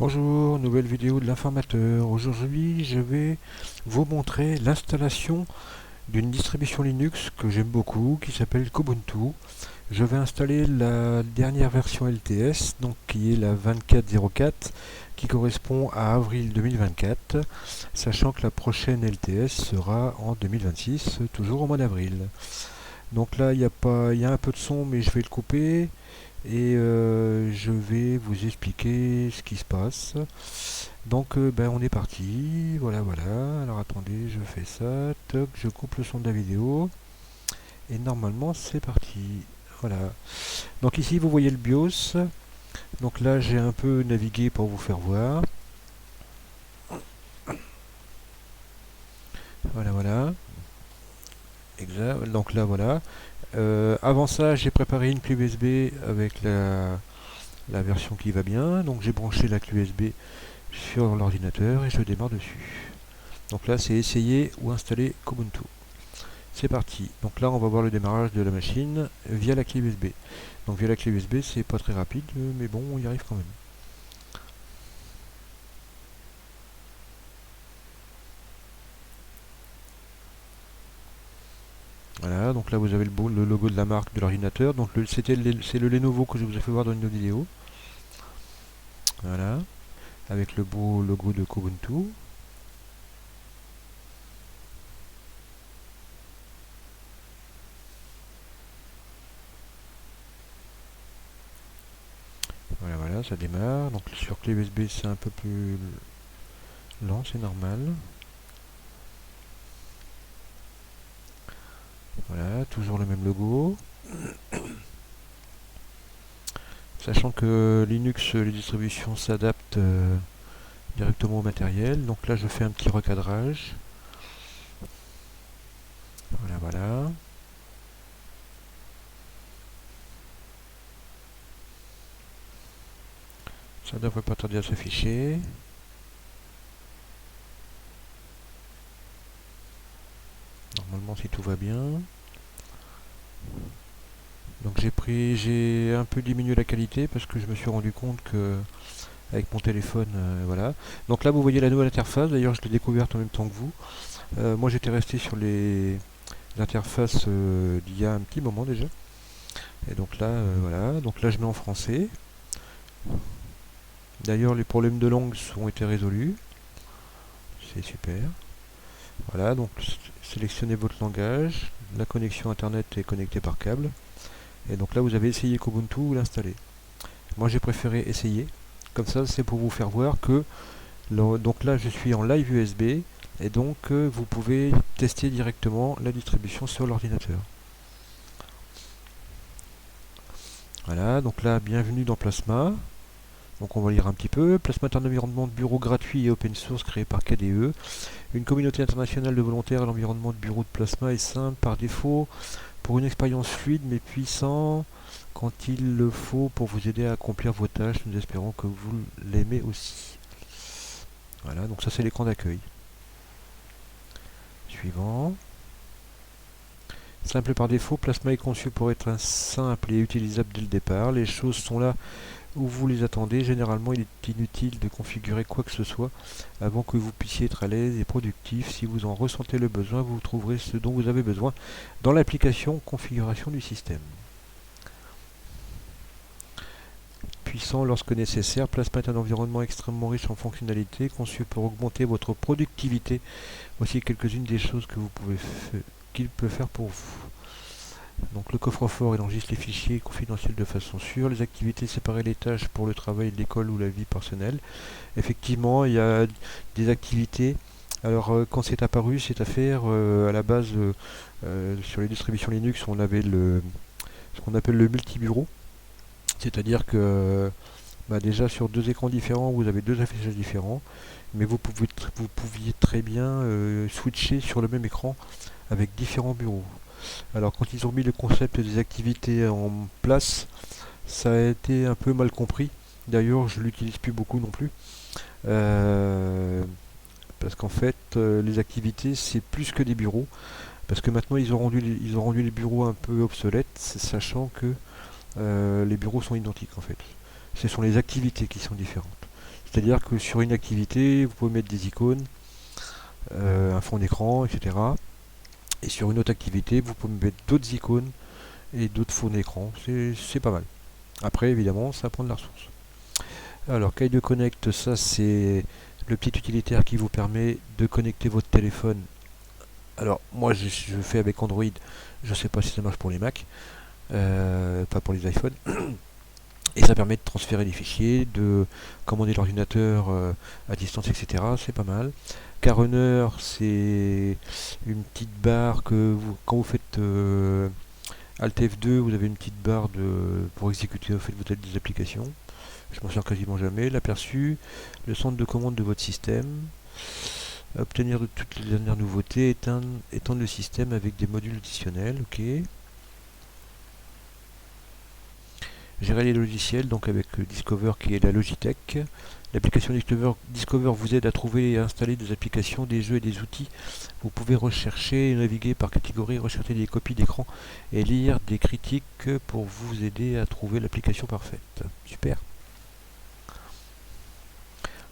Bonjour, nouvelle vidéo de l'informateur. Aujourd'hui, je vais vous montrer l'installation d'une distribution Linux que j'aime beaucoup, qui s'appelle Kubuntu. Je vais installer la dernière version LTS, donc qui est la 24.04, qui correspond à avril 2024, sachant que la prochaine LTS sera en 2026, toujours au mois d'avril. Donc là, il y a un peu de son, mais je vais le couper et je vais vous expliquer ce qui se passe. Donc on est parti, voilà. Alors attendez, je fais ça, toc, je coupe le son de la vidéo et normalement c'est parti. Voilà. Donc ici vous voyez le BIOS. Donc là j'ai un peu navigué pour vous faire voir. Voilà. Exact. Donc là voilà. Avant ça j'ai préparé une clé USB avec la version qui va bien. Donc j'ai branché la clé USB sur l'ordinateur et je démarre dessus. Donc là c'est essayer ou installer Kubuntu. C'est parti. Donc là on va voir le démarrage de la machine via la clé USB. Donc via la clé USB c'est pas très rapide mais bon on y arrive quand même. Voilà, donc là vous avez le logo de la marque de l'ordinateur. Donc c'est le Lenovo que je vous ai fait voir dans une autre vidéo. Voilà, avec le beau logo de Kubuntu. Voilà, ça démarre. Donc sur clé USB c'est un peu plus lent, c'est normal. Voilà, toujours le même logo. Sachant que Linux, les distributions s'adaptent directement au matériel. Donc là je fais un petit recadrage. Voilà. Ça devrait pas tarder à s'afficher. Normalement si tout va bien. Donc j'ai un peu diminué la qualité parce que je me suis rendu compte que avec mon téléphone, voilà. Donc là vous voyez la nouvelle interface, d'ailleurs je l'ai découverte en même temps que vous. Moi j'étais resté sur les interfaces d'il y a un petit moment déjà. Et donc là, voilà. Donc là je mets en français. D'ailleurs les problèmes de langue ont été résolus. C'est super. Voilà, donc sélectionnez votre langage. La connexion internet est connectée par câble. Et donc là vous avez essayé Kubuntu ou l'installer. Moi j'ai préféré essayer. Comme ça c'est pour vous faire voir que donc là je suis en live USB et donc vous pouvez tester directement la distribution sur l'ordinateur. Voilà, donc là bienvenue dans Plasma. Donc on va lire un petit peu. Plasma est un environnement de bureau gratuit et open source créé par KDE. Une communauté internationale de volontaires. L'environnement de bureau de Plasma est simple par défaut pour une expérience fluide mais puissant quand il le faut pour vous aider à accomplir vos tâches. Nous espérons que vous l'aimez aussi. Voilà, donc ça c'est l'écran d'accueil. Suivant. Simple par défaut, Plasma est conçu pour être simple et utilisable dès le départ. Les choses sont là où vous les attendez. Généralement, il est inutile de configurer quoi que ce soit avant que vous puissiez être à l'aise et productif. Si vous en ressentez le besoin, vous trouverez ce dont vous avez besoin dans l'application configuration du système. Puissant lorsque nécessaire, Plasma est un environnement extrêmement riche en fonctionnalités, conçu pour augmenter votre productivité. Voici quelques-unes des choses que qu'il peut faire pour vous. Donc le coffre-fort enregistre les fichiers confidentiels de façon sûre, les activités séparées les tâches pour le travail, l'école ou la vie personnelle. Effectivement, il y a des activités. Alors quand c'est apparu cette affaire, à la base sur les distributions Linux, on avait ce qu'on appelle le multi-bureau. C'est-à-dire que déjà sur deux écrans différents, vous avez deux affichages différents, mais vous pouviez très bien switcher sur le même écran avec différents bureaux. Alors quand ils ont mis le concept des activités en place, ça a été un peu mal compris. D'ailleurs, je l'utilise plus beaucoup non plus. Euh, Parce qu'en fait, les activités, c'est plus que des bureaux. Parce que maintenant, ils ont rendu les bureaux un peu obsolètes, sachant que les bureaux sont identiques en fait. Ce sont les activités qui sont différentes. C'est-à-dire que sur une activité, vous pouvez mettre des icônes, un fond d'écran, etc. Et sur une autre activité, vous pouvez mettre d'autres icônes et d'autres fonds d'écran. C'est pas mal. Après, évidemment, ça prend de la ressource. Alors, Kaido Connect, ça c'est le petit utilitaire qui vous permet de connecter votre téléphone. Alors, moi je fais avec Android, je ne sais pas si ça marche pour les Mac, pas pour les iPhones. Et ça permet de transférer des fichiers, de commander l'ordinateur à distance, etc. C'est pas mal. KRunner, c'est une petite barre que quand vous faites Alt F2, vous avez une petite barre pour exécuter en fait, des applications. Je m'en sers quasiment jamais. L'aperçu, le centre de commande de votre système. Obtenir de toutes les dernières nouveautés, étendre le système avec des modules additionnels, ok. Gérer les logiciels, donc avec Discover qui est la Logitech. L'application Discover vous aide à trouver et à installer des applications, des jeux et des outils. Vous pouvez rechercher et naviguer par catégorie, rechercher des copies d'écran et lire des critiques pour vous aider à trouver l'application parfaite. Super.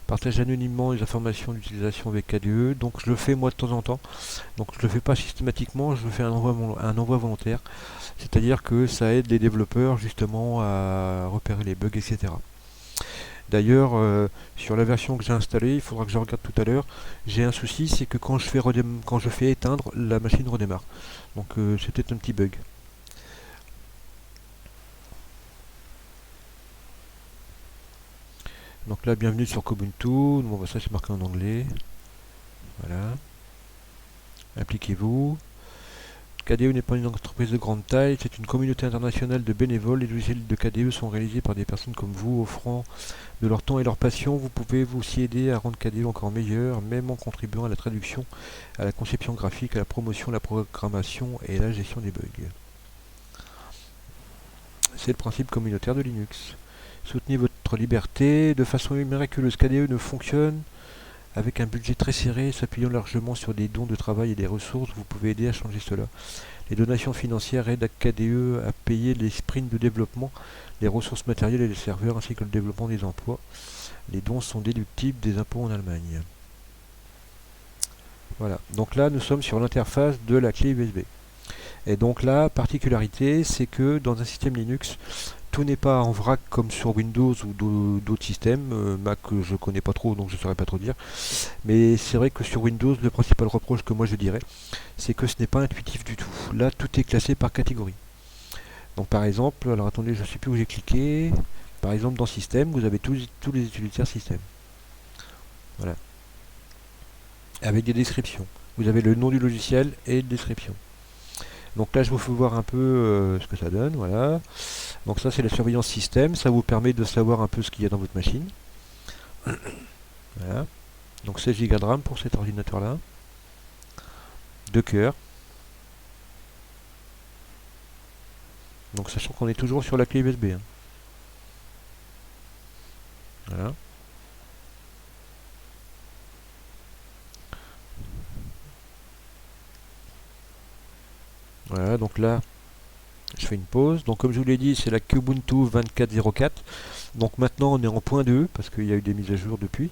Partage anonymement les informations d'utilisation avec KDE, donc je le fais moi de temps en temps, donc je le fais pas systématiquement, je fais un envoi volontaire, c'est-à-dire que ça aide les développeurs justement à repérer les bugs, etc. D'ailleurs, sur la version que j'ai installée, il faudra que je regarde tout à l'heure, j'ai un souci, c'est que quand je fais éteindre, la machine redémarre, donc c'était un petit bug. Donc là, bienvenue sur Kubuntu. Bon, ça c'est marqué en anglais. Voilà. Appliquez-vous. KDE n'est pas une entreprise de grande taille, c'est une communauté internationale de bénévoles. Les logiciels de KDE sont réalisés par des personnes comme vous, offrant de leur temps et leur passion. Vous pouvez vous aussi aider à rendre KDE encore meilleur, même en contribuant à la traduction, à la conception graphique, à la promotion, la programmation et la gestion des bugs. C'est le principe communautaire de Linux. Soutenez votre liberté. De façon miraculeuse, KDE ne fonctionne avec un budget très serré, s'appuyant largement sur des dons de travail et des ressources. Vous pouvez aider à changer cela. Les donations financières aident à KDE à payer les sprints de développement, les ressources matérielles et les serveurs, ainsi que le développement des emplois. Les dons sont déductibles des impôts en Allemagne. Voilà, donc là nous sommes sur l'interface de la clé USB. Et donc la particularité, c'est que dans un système Linux, tout n'est pas en vrac comme sur Windows ou d'autres systèmes. Mac, je connais pas trop, donc je ne saurais pas trop dire. Mais c'est vrai que sur Windows, le principal reproche que moi je dirais, c'est que ce n'est pas intuitif du tout. Là, tout est classé par catégorie. Donc par exemple, alors attendez, je ne sais plus où j'ai cliqué. Par exemple, dans Système, vous avez tous les utilitaires Système. Voilà. Avec des descriptions. Vous avez le nom du logiciel et une description. Donc là, je vous fais voir un peu ce que ça donne. Voilà. Donc ça, c'est la surveillance système. Ça vous permet de savoir un peu ce qu'il y a dans votre machine. Voilà. Donc 16 Go de RAM pour cet ordinateur-là. 2 cœurs. Donc sachant qu'on est toujours sur la clé USB. Hein. Voilà. Voilà, donc là, je fais une pause. Donc comme je vous l'ai dit, c'est la Kubuntu 24.04. Donc maintenant on est en point 2 parce qu'il y a eu des mises à jour depuis.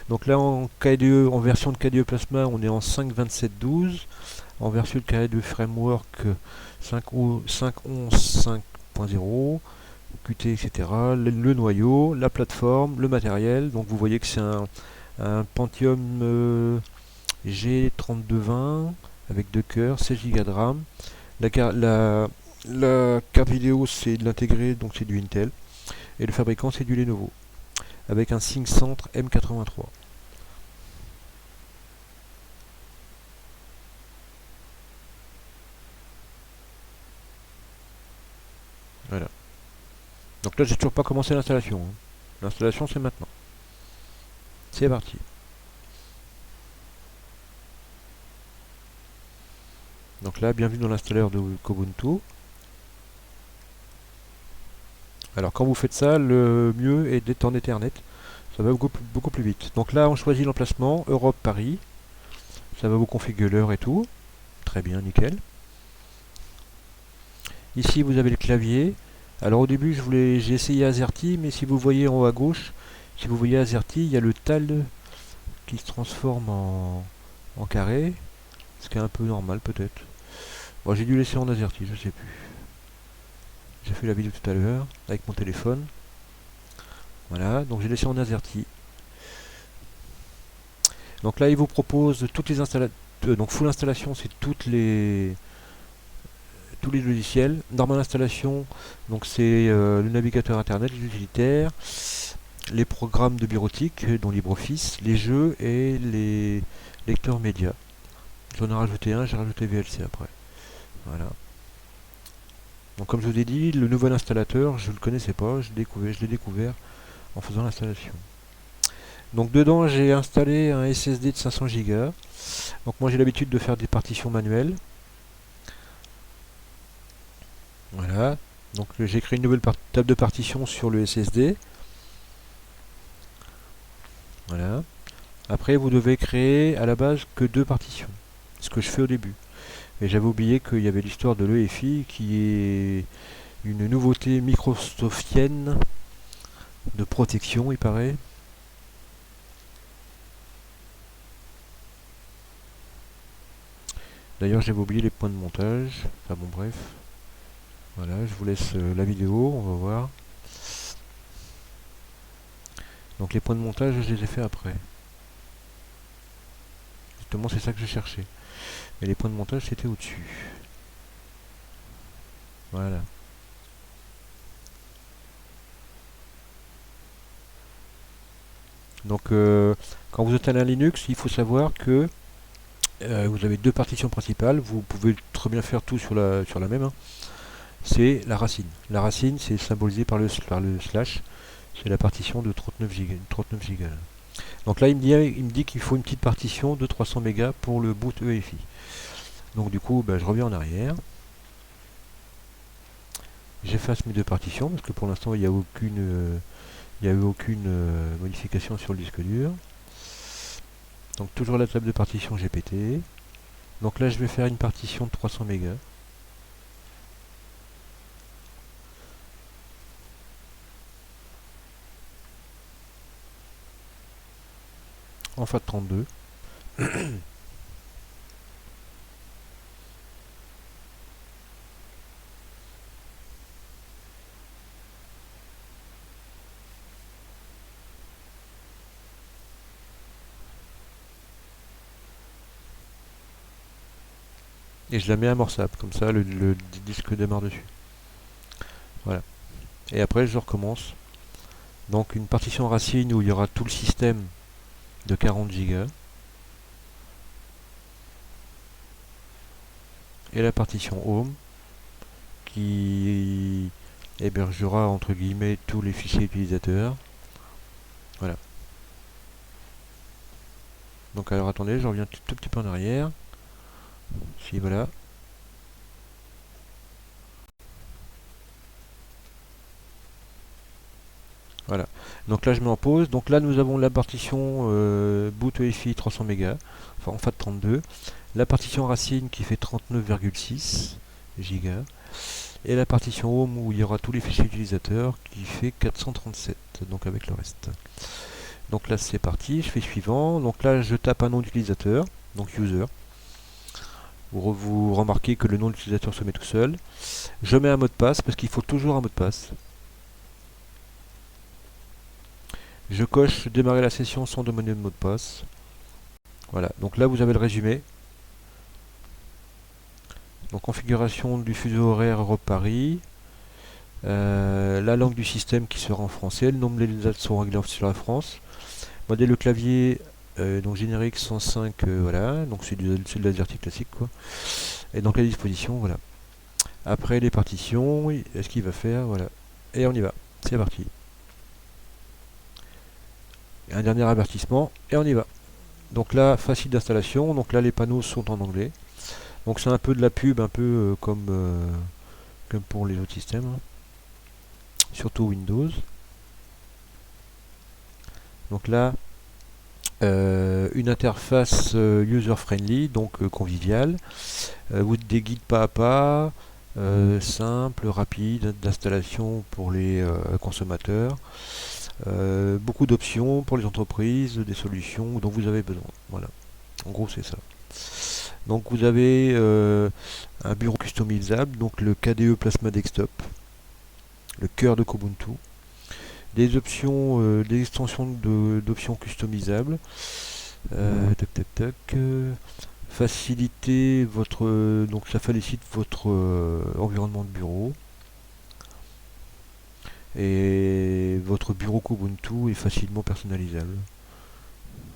Donc là en KDE, en version de KDE Plasma, on est en 5.27.12. En version de KDE Framework 5.11.5.0. Qt, etc. Le noyau, la plateforme, le matériel. Donc vous voyez que c'est un Pentium G3220 avec 2 cœurs, 16 Go de RAM. La carte vidéo, c'est de l'intégré, donc c'est du Intel. Et le fabricant, c'est du Lenovo. Avec un Synccentre M83. Voilà. Donc là, j'ai toujours pas commencé l'installation. Hein. L'installation, c'est maintenant. C'est parti. Donc là, bienvenue dans l'installeur de Kubuntu. Alors quand vous faites ça, le mieux est d'être en Ethernet. Ça va beaucoup plus vite. Donc là, on choisit l'emplacement, Europe, Paris. Ça va vous configurer l'heure et tout. Très bien, nickel. Ici, vous avez le clavier. Alors au début, j'ai essayé AZERTY, mais si vous voyez en haut à gauche, Si vous voyez AZERTY, il y a le TAL qui se transforme en carré, ce qui est un peu normal peut-être. Bon, j'ai dû laisser en AZERTY, je sais plus. J'ai fait la vidéo tout à l'heure avec mon téléphone. Voilà, donc j'ai laissé en AZERTY. Donc là, il vous propose toutes les installations. Donc full installation, c'est tous les logiciels. Normal installation, donc c'est le navigateur internet, les utilitaires, les programmes de bureautique, dont LibreOffice, les jeux et les lecteurs médias. J'en ai rajouté un, j'ai rajouté VLC après. Voilà. Donc comme je vous ai dit, le nouvel installateur, je ne le connaissais pas, je l'ai découvert en faisant l'installation. Donc dedans, j'ai installé un SSD de 500 Go. Donc moi j'ai l'habitude de faire des partitions manuelles. Voilà. Donc j'ai créé une nouvelle table de partition sur le SSD. Voilà. Après, vous devez créer à la base que 2 partitions. Ce que je fais au début. Et j'avais oublié qu'il y avait l'histoire de l'EFI qui est une nouveauté microsoftienne de protection, il paraît. D'ailleurs, j'avais oublié les points de montage. Enfin bon, bref. Voilà, je vous laisse la vidéo, on va voir. Donc les points de montage, je les ai fait après. Justement, c'est ça que je cherchais. Et les points de montage, c'était au-dessus. Voilà. Donc, quand vous installez un Linux, il faut savoir que vous avez 2 partitions principales. Vous pouvez très bien faire tout sur la même, hein. C'est la racine. La racine, c'est symbolisé par le slash. C'est la partition de 39 Go. 39 Go. Donc là, il me dit qu'il faut une petite partition de 300 mégas pour le boot EFI. Donc du coup, je reviens en arrière. J'efface mes 2 partitions parce que pour l'instant, il n'y a eu aucune modification sur le disque dur. Donc toujours la table de partition GPT. Donc là, je vais faire une partition de 300 mégas. En FAT32. Et je la mets amorçable, comme ça le disque démarre dessus. Voilà. Et après, je recommence. Donc une partition racine où il y aura tout le système de 40 Go. Et la partition Home qui hébergera entre guillemets tous les fichiers utilisateurs. Voilà. Donc alors attendez, je reviens tout petit peu en arrière. Si voilà. Voilà. Donc là je mets en pause. Donc là nous avons la partition boot EFI 300 mégas, enfin en FAT32. La partition racine qui fait 39,6 Go. Et la partition home où il y aura tous les fichiers utilisateurs qui fait 437, donc avec le reste. Donc là c'est parti, je fais suivant. Donc là je tape un nom d'utilisateur, donc user. Vous remarquez que le nom d'utilisateur se met tout seul. Je mets un mot de passe parce qu'il faut toujours un mot de passe. Je coche démarrer la session sans demander de mot de passe. Voilà, donc là vous avez le résumé. Donc configuration du fuseau horaire Europe-Paris. La langue du système qui sera en français. Le nombre des dates sont réglées sur la France. Modèle le clavier, donc générique 105, voilà. Donc c'est de l'AZERTY classique quoi. Et donc la disposition, voilà. Après les partitions, est-ce qu'il va faire, voilà. Et on y va, c'est parti. Un dernier avertissement, et on y va. Donc là, facile d'installation, donc là les panneaux sont en anglais. Donc c'est un peu de la pub, un peu comme pour les autres systèmes, hein. Surtout Windows. Donc là, une interface user-friendly, donc conviviale. Des guides pas à pas, simple, rapide, d'installation pour les consommateurs. beaucoup d'options pour les entreprises, des solutions dont vous avez besoin. Voilà, en gros c'est ça. Donc vous avez un bureau customisable, donc le KDE Plasma Desktop, le cœur de Kubuntu, des options, des extensions d'options customisables, tac tac tac, faciliter votre, donc ça facilite votre environnement de bureau, et votre bureau Kubuntu est facilement personnalisable.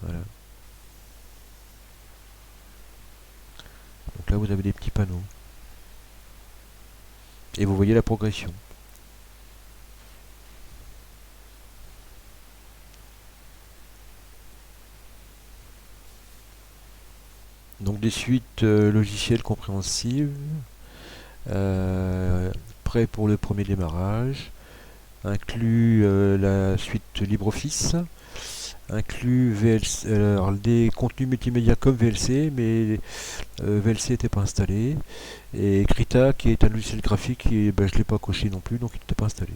Voilà. Donc là vous avez des petits panneaux et vous voyez la progression. Donc des suites logicielles compréhensibles, prêts pour le premier démarrage, inclut la suite LibreOffice, inclut VLC, alors des contenus multimédia comme VLC, mais VLC n'était pas installé, et Krita qui est un logiciel graphique, et ben, je ne l'ai pas coché non plus, donc il n'était pas installé.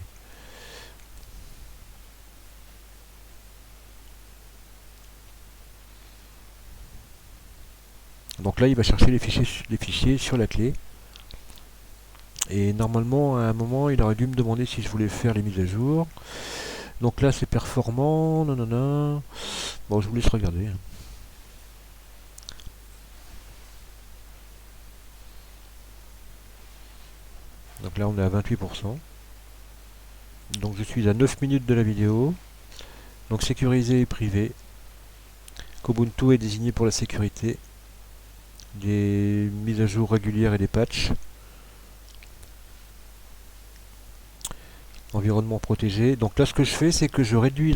Donc là il va chercher les fichiers sur la clé. Et normalement, à un moment, il aurait dû me demander si je voulais faire les mises à jour. Donc là, c'est performant, nanana. Bon, je vous laisse regarder. Donc là, on est à 28%. Donc je suis à 9 minutes de la vidéo. Donc sécurisé et privé. Kubuntu est désigné pour la sécurité. Des mises à jour régulières et des patchs. Environnement protégé. Donc là, ce que je fais, c'est que je réduis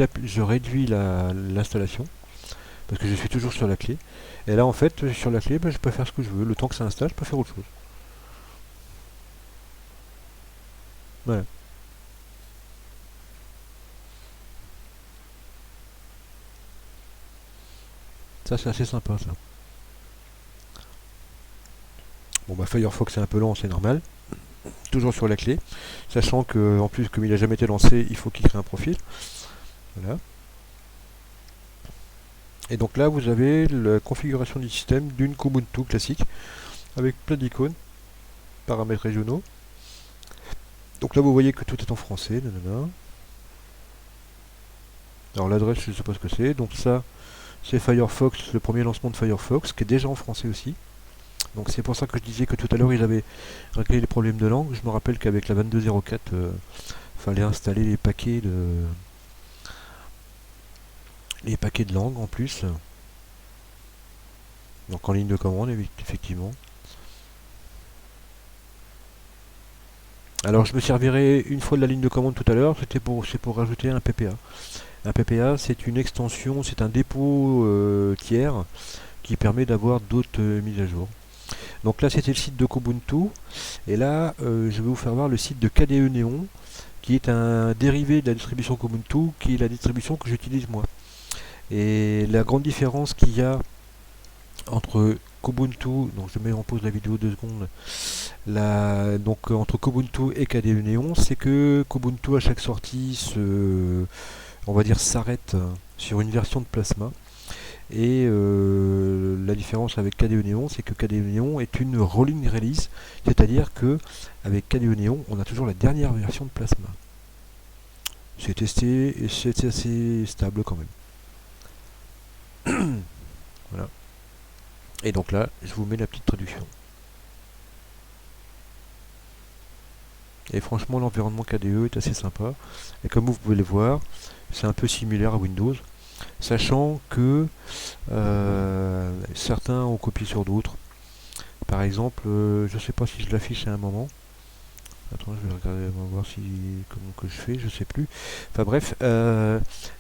l'installation. Parce que je suis toujours sur la clé. Et là, en fait, sur la clé, ben, je peux faire ce que je veux. Le temps que ça installe, je peux faire autre chose. Voilà. Ça, c'est assez sympa, ça. Bon, bah, Firefox, c'est un peu lent, c'est normal. Toujours sur la clé. Sachant que, en plus, comme il n'a jamais été lancé, il faut qu'il crée un profil. Voilà. Et donc là, vous avez la configuration du système d'une Kubuntu classique, avec plein d'icônes, paramètres régionaux. Donc là, vous voyez que tout est en français. Nanana. Alors l'adresse, je ne sais pas ce que c'est. Donc ça, c'est Firefox, le premier lancement de Firefox, qui est déjà en français aussi. Donc c'est pour ça que je disais que tout à l'heure, ils avaient réglé les problèmes de langue. Je me rappelle qu'avec la 22.04, fallait installer les paquets de langue en plus. Donc en ligne de commande, effectivement. Alors je me servirai une fois de la ligne de commande tout à l'heure, c'est pour rajouter un PPA. Un PPA, c'est une extension, c'est un dépôt tiers qui permet d'avoir d'autres mises à jour. Donc là, c'était le site de Kubuntu, et là, je vais vous faire voir le site de KDE Neon, qui est un dérivé de la distribution Kubuntu, qui est la distribution que j'utilise moi. Et la grande différence qu'il y a entre Kubuntu, donc je mets en pause la vidéo 2 secondes, donc entre Kubuntu et KDE Neon, c'est que Kubuntu à chaque sortie on va dire s'arrête sur une version de Plasma. Et la différence avec KDE Neon, c'est que KDE Neon est une rolling release, c'est-à-dire que avec KDE Neon, on a toujours la dernière version de Plasma. C'est testé et c'est assez stable quand même. Voilà. Et donc là, je vous mets la petite traduction. Et franchement, l'environnement KDE est assez sympa. Et comme vous pouvez le voir, c'est un peu similaire à Windows, sachant que certains ont copié sur d'autres. Par exemple, je ne sais pas si je l'affiche à un moment. Attends, je vais regarder, on va voir comment que je fais, je sais plus. Enfin bref,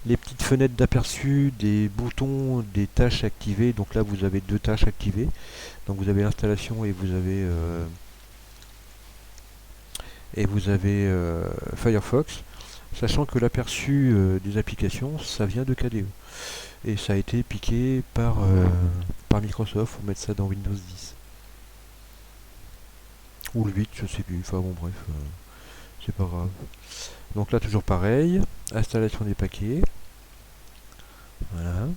les petites fenêtres d'aperçu des boutons, des tâches activées. Donc là, vous avez 2 tâches activées. Donc vous avez l'installation et vous avez Firefox, sachant que l'aperçu des applications, ça vient de KDE. Et ça a été piqué par Microsoft pour mettre ça dans Windows 10. Ou le 8, je sais plus. Enfin bon, bref, c'est pas grave. Donc là toujours pareil, installation des paquets. Voilà.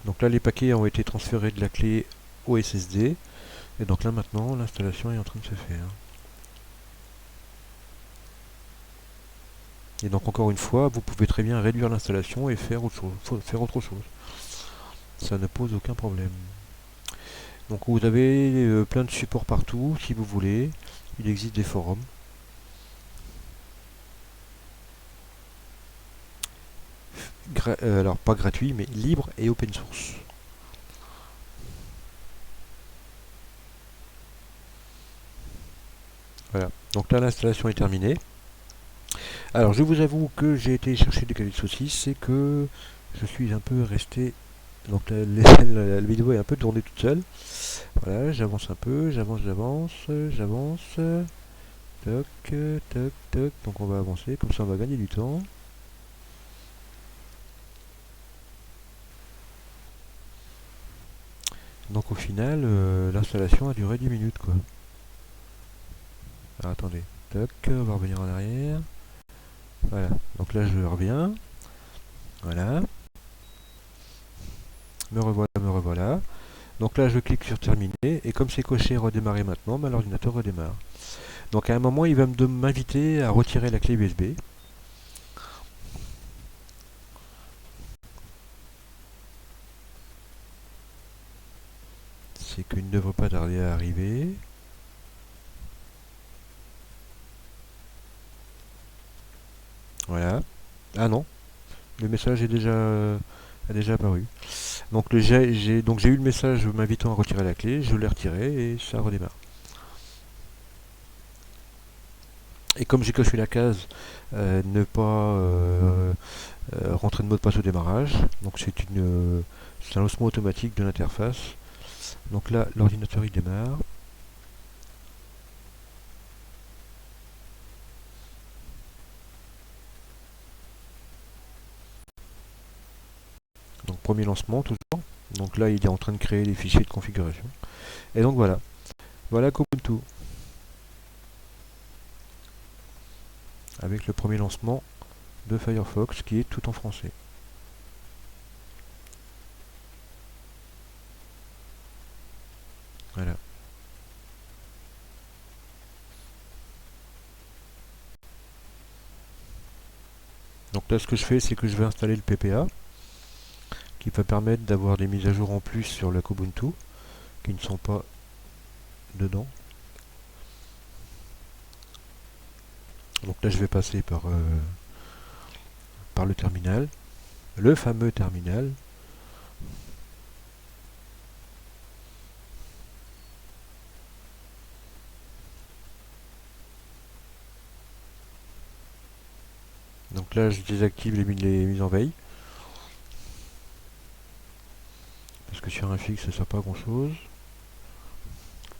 Donc là les paquets ont été transférés de la clé au SSD. Et donc là maintenant l'installation est en train de se faire. Et donc encore une fois, vous pouvez très bien réduire l'installation et faire autre chose. Ça ne pose aucun problème. Donc vous avez plein de supports partout si vous voulez. Il existe des forums. Alors pas gratuits mais libres et open source. Voilà. Donc là l'installation est terminée. Alors je vous avoue que j'ai été chercher des calices saucisses, c'est que je suis un peu resté. Donc la vidéo est un peu tournée toute seule. Voilà, j'avance un peu, j'avance. Toc, toc, toc. Donc on va avancer, comme ça on va gagner du temps. Donc au final, l'installation a duré 10 minutes quoi. Alors attendez, toc, on va revenir en arrière. Voilà, donc là je reviens. Voilà. Me revoilà, me revoilà. Donc là je clique sur terminer et comme c'est coché redémarrer maintenant, bah, l'ordinateur redémarre. Donc à un moment il va m'inviter à retirer la clé USB. C'est qu'il ne devrait pas tarder à arriver. Voilà. Ah non, le message a déjà apparu. Donc j'ai eu le message m'invitant à retirer la clé, je l'ai retiré et ça redémarre. Et comme j'ai coché la case ne pas rentrer de mot de passe au démarrage, donc c'est un lancement automatique de l'interface. Donc là l'ordinateur il démarre. Donc premier lancement toujours. Donc là il est en train de créer les fichiers de configuration. Et donc voilà. Voilà Kubuntu. Avec le premier lancement de Firefox qui est tout en français. Voilà. Donc là ce que je fais c'est que je vais installer le PPA qui va permettre d'avoir des mises à jour en plus sur le Kubuntu qui ne sont pas dedans. Donc là je vais passer par le terminal, le fameux terminal. Donc là je désactive les mises en veille. Parce que sur un fixe ça ne sert pas à grand chose.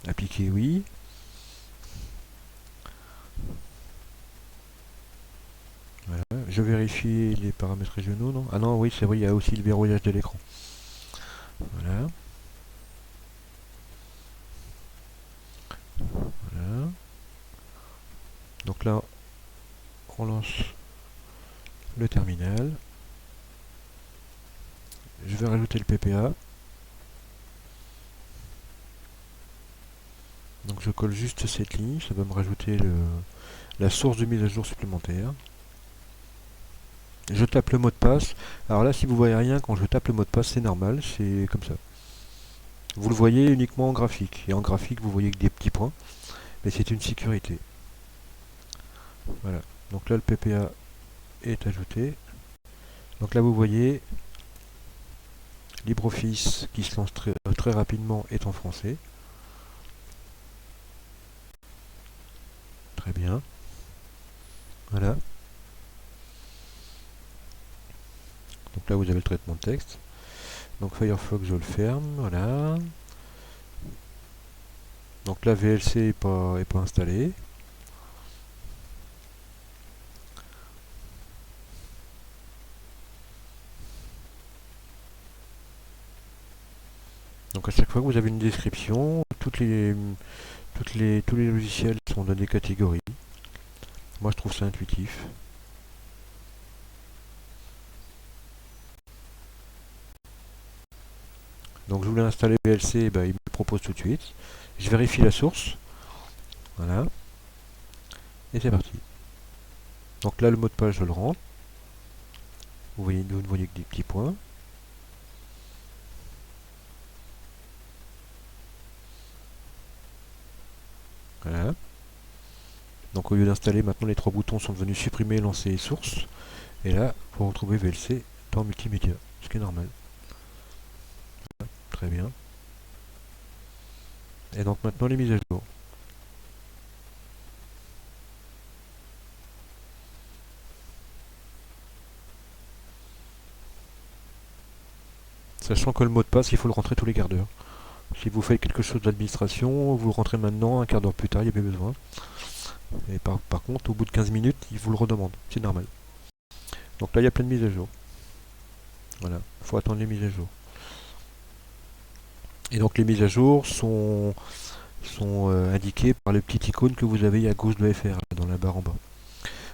Appliquer oui. Voilà. Je vérifie les paramètres régionaux, non? Ah non, oui, c'est vrai, il y a aussi le verrouillage de l'écran. Voilà. Voilà. Donc là, on lance le terminal. Je vais rajouter le PPA. Donc je colle juste cette ligne, ça va me rajouter la source de mise à jour supplémentaire. Je tape le mot de passe. Alors là, si vous voyez rien quand je tape le mot de passe, c'est normal, c'est comme ça. Vous le voyez uniquement en graphique. Et en graphique, vous voyez que des petits points. Mais c'est une sécurité. Voilà. Donc là, le PPA est ajouté. Donc là, vous voyez, LibreOffice qui se lance très rapidement est en français. Très bien. Voilà. Donc là, vous avez le traitement de texte. Donc Firefox, je le ferme. Voilà. Donc là, VLC est pas installé. Donc à chaque fois que vous avez une description, tous les logiciels sont dans des catégories. Moi je trouve ça intuitif. Donc je voulais installer VLC, bah, il me le propose tout de suite. Je vérifie la source. Voilà. Et c'est parti. Donc là le mot de passe je le rentre. Vous ne voyez que des petits points. Voilà. Donc au lieu d'installer, maintenant les trois boutons sont devenus supprimer, lancer et source. Et là, vous retrouvez VLC dans multimédia, ce qui est normal. Très bien. Et donc maintenant les mises à jour. Sachant que le mot de passe, il faut le rentrer tous les quarts d'heure. Si vous faites quelque chose d'administration, vous le rentrez maintenant, un quart d'heure plus tard, il n'y a pas besoin. Et par contre, au bout de 15 minutes, il vous le redemande. C'est normal. Donc là, il y a plein de mises à jour. Voilà, il faut attendre les mises à jour. Et donc les mises à jour sont indiquées par le petit icône que vous avez à gauche de FR, dans la barre en bas.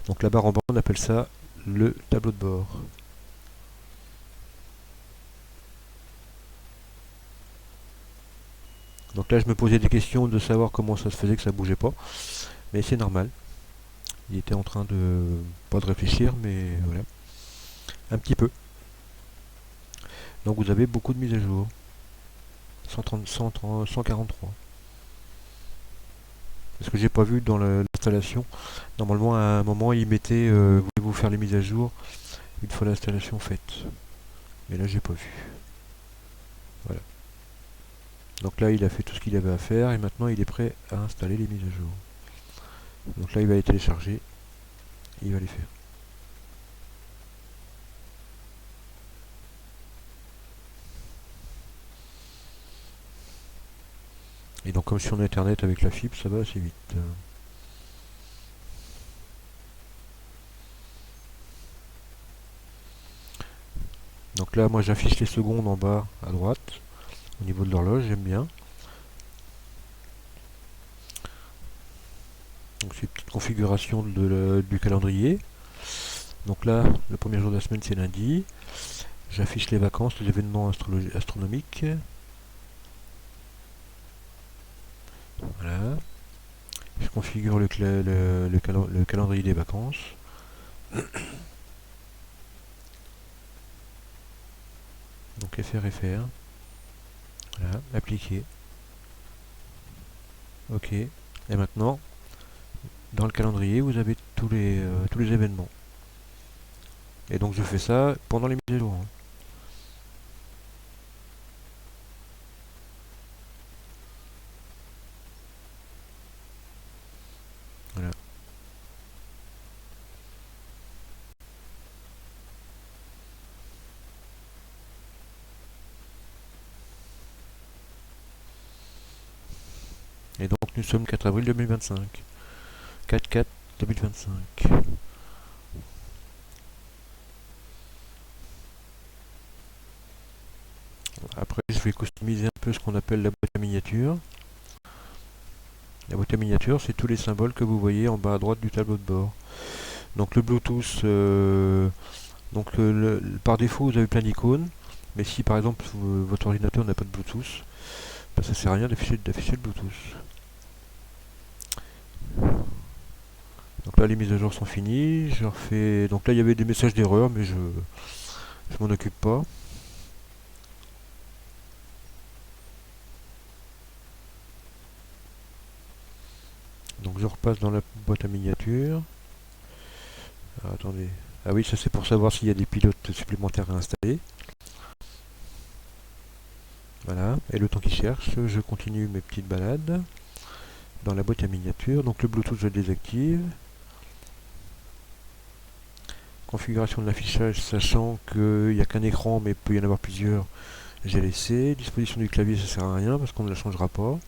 Donc la barre en bas, on appelle ça le tableau de bord. Donc là, je me posais des questions de savoir comment ça se faisait que ça bougeait pas. Mais c'est normal. Il était en train de... pas de réfléchir, mais voilà. Un petit peu. Donc vous avez beaucoup de mises à jour. 143. Parce que j'ai pas vu dans l'installation. Normalement, à un moment, il mettait voulez-vous faire les mises à jour une fois l'installation faite. Mais là, j'ai pas vu. Voilà. Donc là, il a fait tout ce qu'il avait à faire et maintenant, il est prêt à installer les mises à jour. Donc là, il va les télécharger. Et il va les faire. Et donc, comme sur Internet avec la fibre, ça va assez vite. Donc là, moi, j'affiche les secondes en bas à droite. Au niveau de l'horloge, j'aime bien. Donc c'est une petite configuration du calendrier. Donc là, le premier jour de la semaine, c'est lundi. J'affiche les vacances, les événements astronomiques. Voilà. Je configure le calendrier des vacances. Donc FR. Voilà, appliquer. Ok. Et maintenant, dans le calendrier, vous avez tous les événements. Et donc je fais ça pendant les mises à jour. Voilà. Et donc nous sommes 4 avril 2025. 4-4 2025. Après, je vais customiser un peu ce qu'on appelle la boîte à miniature. La boîte à miniature, c'est tous les symboles que vous voyez en bas à droite du tableau de bord. Donc le Bluetooth, par défaut, vous avez plein d'icônes. Mais si par exemple votre ordinateur n'a pas de Bluetooth, ben, ça sert à rien d'afficher le Bluetooth. Donc là, les mises à jour sont finies. Je refais. Donc là, il y avait des messages d'erreur, mais je m'en occupe pas. Donc je repasse dans la boîte à miniature. Alors, attendez. Ah oui, ça c'est pour savoir s'il y a des pilotes supplémentaires à installer. Voilà. Et le temps qu'il cherche, je continue mes petites balades dans la boîte à miniature. Donc le Bluetooth, je le désactive. Configuration de l'affichage, sachant qu'il n'y a qu'un écran, mais il peut y en avoir plusieurs, j'ai laissé. Disposition du clavier, ça sert à rien parce qu'on ne la changera pas.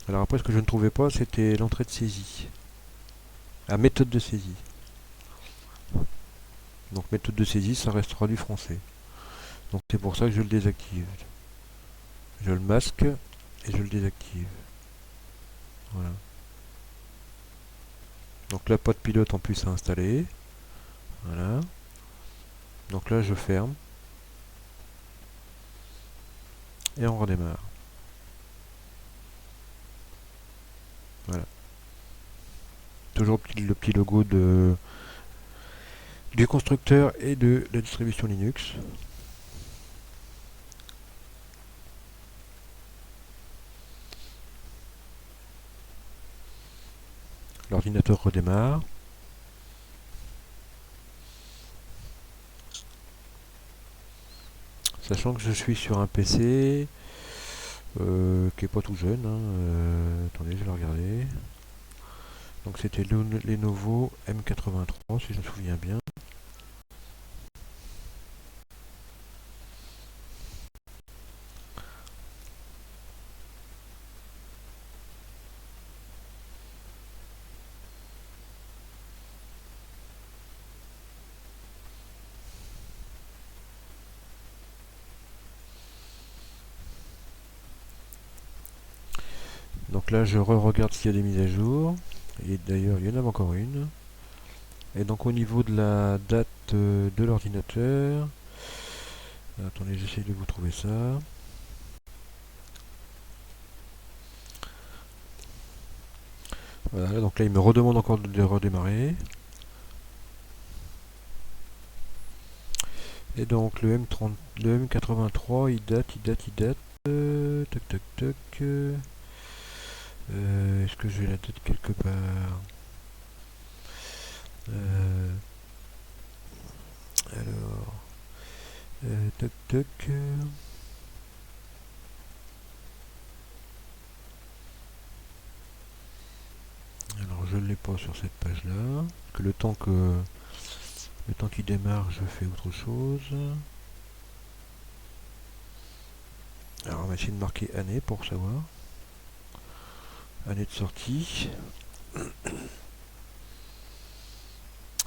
Alors après, ce que je ne trouvais pas, c'était l'entrée de saisie. à méthode de saisie. Donc méthode de saisie, ça restera du français. Donc c'est pour ça que je le désactive. Je le masque et je le désactive. Voilà. Donc là, pas de pilote en plus à installer. Voilà. Donc là, je ferme. Et on redémarre. Voilà. Toujours le petit logo du constructeur et de la distribution Linux. L'ordinateur redémarre. Sachant que je suis sur un PC qui est pas tout jeune. Attendez, je vais le regarder. Donc c'était le Lenovo M83 si je me souviens bien. Donc là je re-regarde s'il y a des mises à jour. Et d'ailleurs il y en a encore une. Et donc au niveau de la date de l'ordinateur, attendez, j'essaie de vous trouver ça. Voilà, donc là il me redemande encore de redémarrer. Et donc le M83 il date. Tac tac tac. Est-ce que j'ai la date quelque part? Alors, tac tac. Alors je ne l'ai pas sur cette page là. Que le temps qu'il démarre, je fais autre chose. Alors on va essayer de marquer année pour savoir. Année de sortie.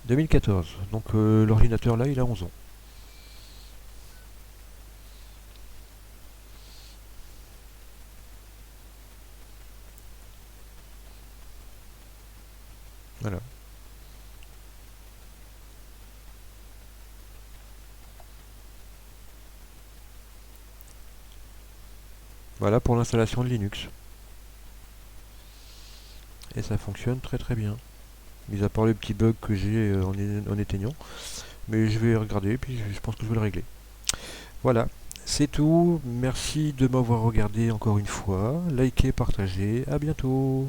2014. Donc l'ordinateur là il a 11 ans. Voilà. Voilà pour l'installation de Linux. Et ça fonctionne très très bien. Mis à part le petit bug que j'ai en éteignant. Mais je vais regarder et puis je pense que je vais le régler. Voilà, c'est tout. Merci de m'avoir regardé encore une fois. Likez, partagez. À bientôt.